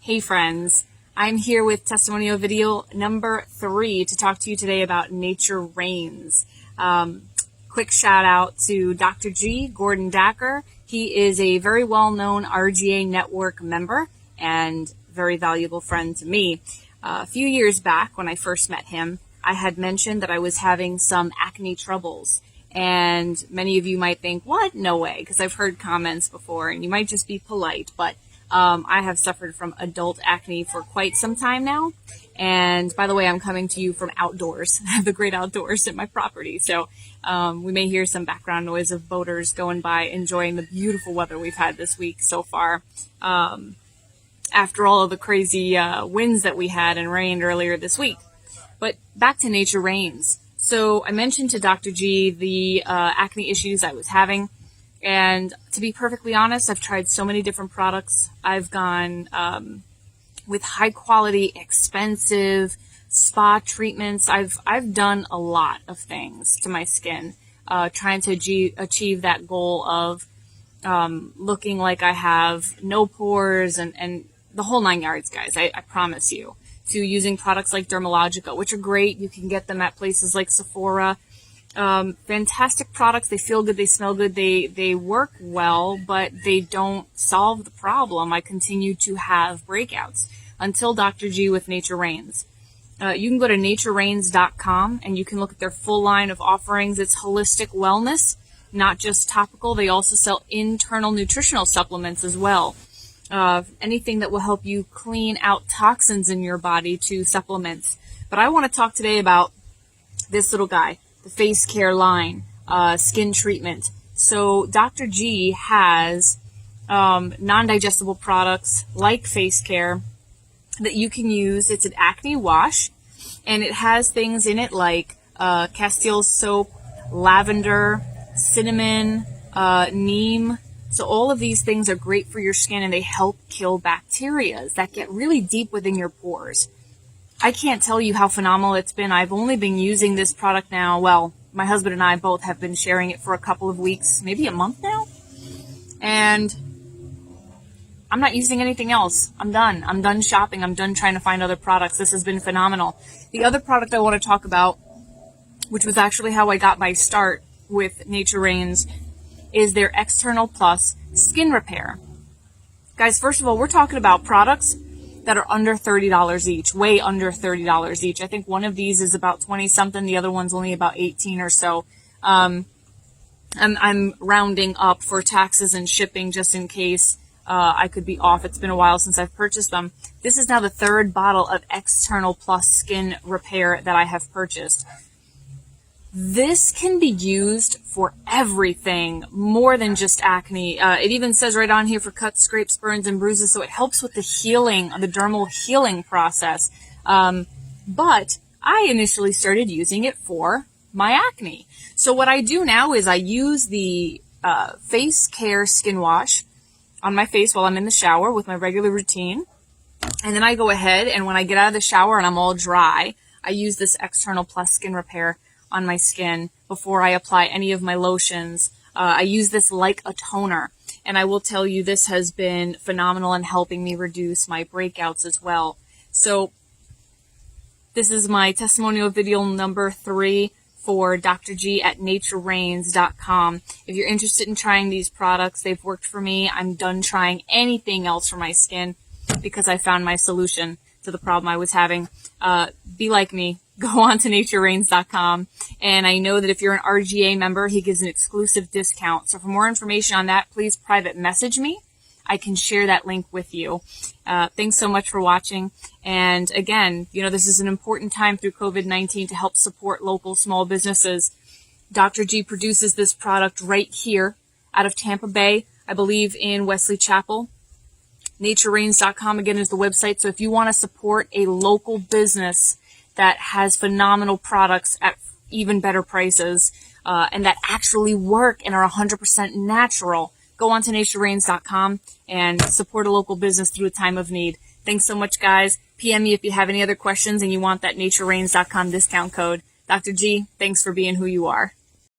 Hey friends, I'm here with testimonial video number 3 to talk to you today about Nature Reigns. Quick shout out to Dr. G, Gordon Dacker. He is a very well-known RGA network member and very valuable friend to me. A few years back when I first met him, I had mentioned that I was having some acne troubles. And many of you might think, what? No way, because I've heard comments before and you might just be polite, but I have suffered from adult acne for quite some time now. And by the way, I'm coming to you from outdoors, the great outdoors at my property. So we may hear some background noise of boaters going by, enjoying the beautiful weather we've had this week so far. After all of the crazy winds that we had and rained earlier this week. But back to Nature Reigns. So I mentioned to Dr. G the acne issues I was having. And to be perfectly honest, I've tried so many different products. I've gone with high quality, expensive spa treatments. I've done a lot of things to my skin, trying to achieve that goal of looking like I have no pores and the whole 9 yards, guys. I promise you. To using products like Dermalogica, which are great. You can get them at places like Sephora. Fantastic products. They feel good. They smell good. They work well, but they don't solve the problem. I continue to have breakouts until Dr. G with Nature Reigns. You can go to naturereigns.com and you can look at their full line of offerings. It's holistic wellness, not just topical. They also sell internal nutritional supplements as well. Anything that will help you clean out toxins in your body to supplements. But I want to talk today about this little guy, the face care line, skin treatment. So Dr. G has non-digestible products like face care that you can use. It's an acne wash, and it has things in it like Castile soap, lavender, cinnamon, neem. So all of these things are great for your skin, and they help kill bacteria that get really deep within your pores. I can't tell you how phenomenal it's been. I've only been using this product now. Well, my husband and I both have been sharing it for a couple of weeks, maybe a month now. And I'm not using anything else. I'm done. I'm done shopping. I'm done trying to find other products. This has been phenomenal. The other product I want to talk about, which was actually how I got my start with Nature Reigns, is their External Plus Skin Repair. Guys, first of all, we're talking about products that are under $30 each, way under $30 each. I think one of these is about 20 something. The other one's only about 18 or so. I'm rounding up for taxes and shipping just in case I could be off. It's been a while since I've purchased them. This is now the 3rd bottle of External Plus Skin Repair that I have purchased. This can be used for everything, more than just acne. It even says right on here for cuts, scrapes, burns, and bruises, so it helps with the healing, the dermal healing process. But I initially started using it for my acne. So what I do now is I use the face care skin wash on my face while I'm in the shower with my regular routine. And then I go ahead, and when I get out of the shower and I'm all dry, I use this External Plus Skin Repair on my skin before I apply any of my lotions. I use this like a toner, and I will tell you this has been phenomenal in helping me reduce my breakouts as well. So this is my testimonial video number 3 for Dr. G at naturereigns.com. If you're interested in trying these products, they've worked for me. I'm done trying anything else for my skin because I found my solution to the problem I was having. Be like me. Go on to naturereigns.com, and I know that if you're an RGA member, he gives an exclusive discount. So for more information on that, please private message me. I can share that link with you. Thanks so much for watching. And again, this is an important time through COVID-19 to help support local small businesses. Dr. G produces this product right here out of Tampa Bay, I believe in Wesley Chapel. Naturereigns.com again is the website. So if you want to support a local business that has phenomenal products at even better prices, and that actually work and are 100% natural, go on to naturereigns.com and support a local business through a time of need. Thanks so much, guys. PM me if you have any other questions and you want that naturereigns.com discount code. Dr. G, thanks for being who you are.